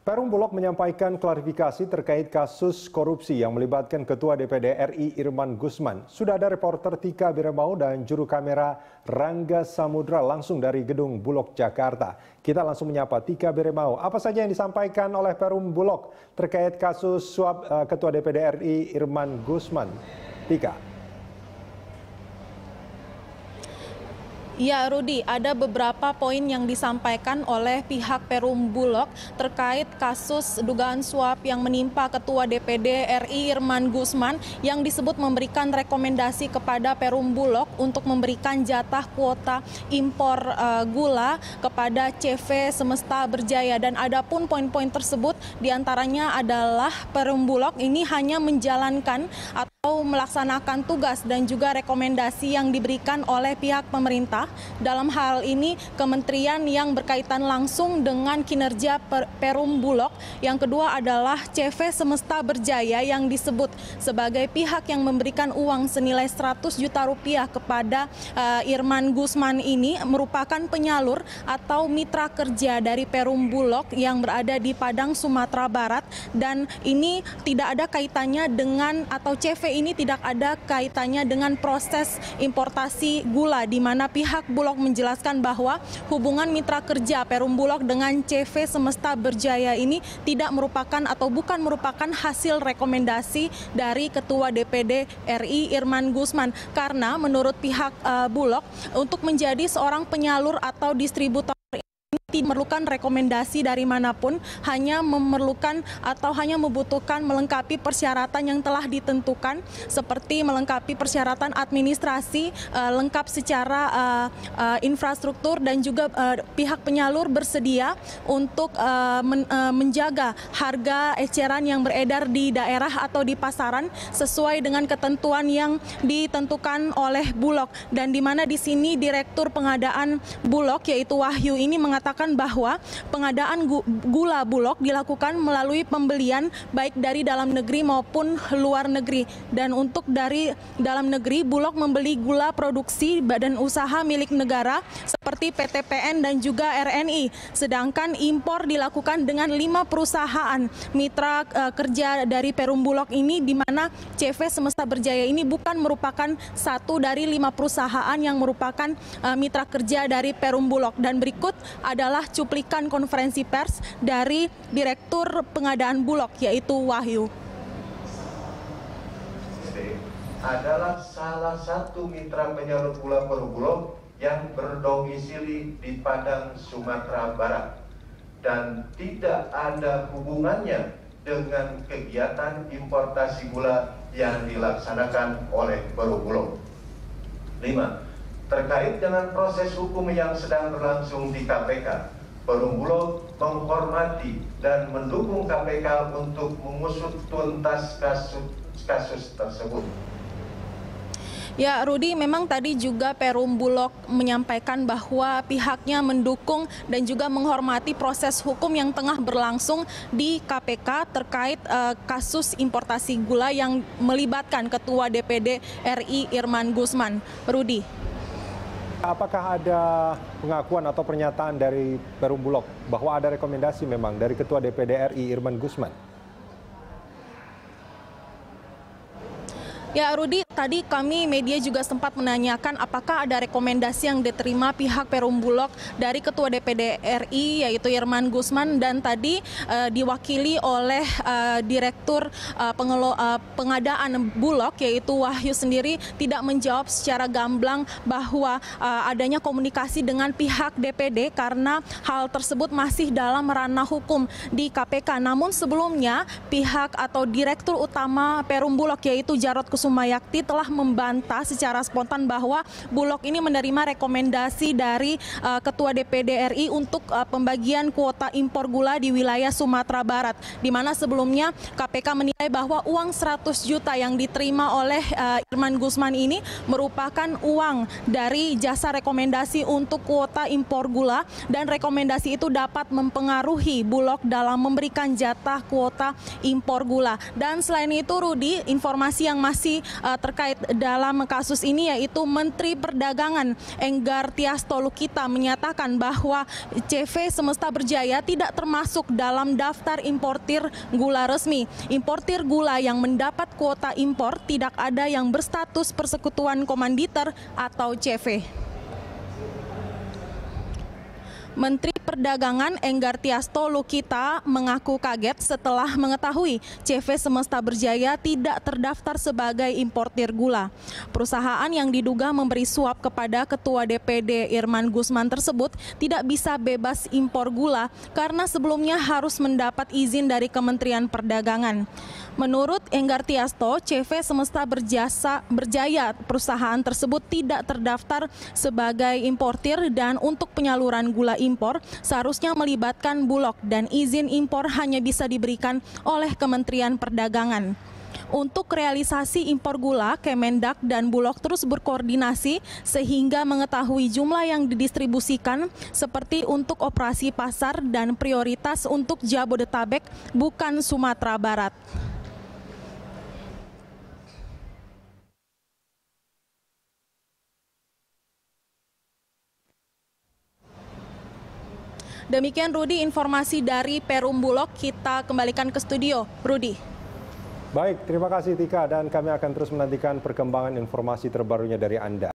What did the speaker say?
Perum Bulog menyampaikan klarifikasi terkait kasus korupsi yang melibatkan Ketua DPD RI Irman Gusman. Sudah ada reporter Tika Biremau dan juru kamera Rangga Samudra langsung dari Gedung Bulog Jakarta. Kita langsung menyapa Tika Biremau. Apa saja yang disampaikan oleh Perum Bulog terkait kasus suap Ketua DPD RI Irman Gusman? Tika. Ya, Rudi, ada beberapa poin yang disampaikan oleh pihak Perum Bulog terkait kasus dugaan suap yang menimpa Ketua DPD RI Irman Gusman yang disebut memberikan rekomendasi kepada Perum Bulog untuk memberikan jatah kuota impor gula kepada CV Semesta Berjaya. Dan adapun poin-poin tersebut diantaranya adalah Perum Bulog ini hanya menjalankan atau melaksanakan tugas dan juga rekomendasi yang diberikan oleh pihak pemerintah. Dalam hal ini kementerian yang berkaitan langsung dengan kinerja Perum Bulog. Yang kedua adalah CV Semesta Berjaya yang disebut sebagai pihak yang memberikan uang senilai 100 juta rupiah kepada Irman Gusman ini merupakan penyalur atau mitra kerja dari Perum Bulog yang berada di Padang, Sumatera Barat, dan ini tidak ada kaitannya dengan atau CV ini tidak ada kaitannya dengan proses importasi gula, di mana pihak Bulog menjelaskan bahwa hubungan mitra kerja Perum Bulog dengan CV Semesta Berjaya ini tidak merupakan atau bukan merupakan hasil rekomendasi dari Ketua DPD RI Irman Gusman, karena menurut pihak Bulog untuk menjadi seorang penyalur atau distributor tidak memerlukan rekomendasi dari manapun, hanya memerlukan atau hanya membutuhkan melengkapi persyaratan yang telah ditentukan seperti melengkapi persyaratan administrasi, lengkap secara infrastruktur, dan juga pihak penyalur bersedia untuk menjaga harga eceran yang beredar di daerah atau di pasaran sesuai dengan ketentuan yang ditentukan oleh Bulog. Dan di mana di sini Direktur Pengadaan Bulog yaitu Wahyu ini mengatakan bahwa pengadaan gula Bulog dilakukan melalui pembelian baik dari dalam negeri maupun luar negeri. Dan untuk dari dalam negeri, Bulog membeli gula produksi badan usaha milik negara seperti PTPN dan juga RNI. Sedangkan impor dilakukan dengan 5 perusahaan mitra kerja dari Perum Bulog ini, di mana CV Semesta Berjaya ini bukan merupakan satu dari 5 perusahaan yang merupakan mitra kerja dari Perum Bulog. Dan berikut adalah cuplikan konferensi pers dari Direktur Pengadaan Bulog yaitu Wahyu. Adalah salah satu mitra penyalur gula Perum Bulog yang berdomisili di Padang, Sumatera Barat, dan tidak ada hubungannya dengan kegiatan importasi gula yang dilaksanakan oleh Perum Bulog. 5. Terkait dengan proses hukum yang sedang berlangsung di KPK, Perum Bulog menghormati dan mendukung KPK untuk mengusut tuntas kasus tersebut. Ya, Rudi, memang tadi juga Perum Bulog menyampaikan bahwa pihaknya mendukung dan juga menghormati proses hukum yang tengah berlangsung di KPK terkait kasus importasi gula yang melibatkan Ketua DPD RI Irman Gusman. Rudi. Apakah ada pengakuan atau pernyataan dari Perum Bulog bahwa ada rekomendasi memang dari Ketua DPD RI Irman Gusman? Ya, Rudi, tadi kami media juga sempat menanyakan apakah ada rekomendasi yang diterima pihak Perum Bulog dari Ketua DPD RI yaitu Irman Gusman, dan tadi diwakili oleh Direktur Pengadaan Bulog yaitu Wahyu sendiri tidak menjawab secara gamblang bahwa adanya komunikasi dengan pihak DPD karena hal tersebut masih dalam ranah hukum di KPK. Namun sebelumnya pihak atau Direktur Utama Perum Bulog yaitu Jarod Kusumayakti telah membantah secara spontan bahwa Bulog ini menerima rekomendasi dari Ketua DPD RI untuk pembagian kuota impor gula di wilayah Sumatera Barat, di mana sebelumnya KPK menilai bahwa uang 100 juta yang diterima oleh Irman Gusman ini merupakan uang dari jasa rekomendasi untuk kuota impor gula, dan rekomendasi itu dapat mempengaruhi Bulog dalam memberikan jatah kuota impor gula. Dan selain itu, Rudi, informasi yang masih Rudi, terkait dalam kasus ini, yaitu Menteri Perdagangan Enggar Tias Tolukita menyatakan bahwa CV Semesta Berjaya tidak termasuk dalam daftar importir gula resmi. Importir gula yang mendapat kuota impor tidak ada yang berstatus persekutuan komanditer atau CV. Menteri Perdagangan Enggar Tias Tolukita mengaku kaget setelah mengetahui CV Semesta Berjaya tidak terdaftar sebagai importir gula. Perusahaan yang diduga memberi suap kepada Ketua DPD Irman Gusman tersebut tidak bisa bebas impor gula karena sebelumnya harus mendapat izin dari Kementerian Perdagangan. Menurut Enggar Tiasto, CV Semesta Berjaya perusahaan tersebut tidak terdaftar sebagai importir dan untuk penyaluran gula impor seharusnya melibatkan Bulog dan izin impor hanya bisa diberikan oleh Kementerian Perdagangan. Untuk realisasi impor gula, Kemendak dan Bulog terus berkoordinasi sehingga mengetahui jumlah yang didistribusikan seperti untuk operasi pasar dan prioritas untuk Jabodetabek bukan Sumatera Barat. Demikian Rudi, informasi dari Perum Bulog. Kita kembalikan ke studio. Rudi. Baik, terima kasih Tika, dan kami akan terus menantikan perkembangan informasi terbarunya dari Anda.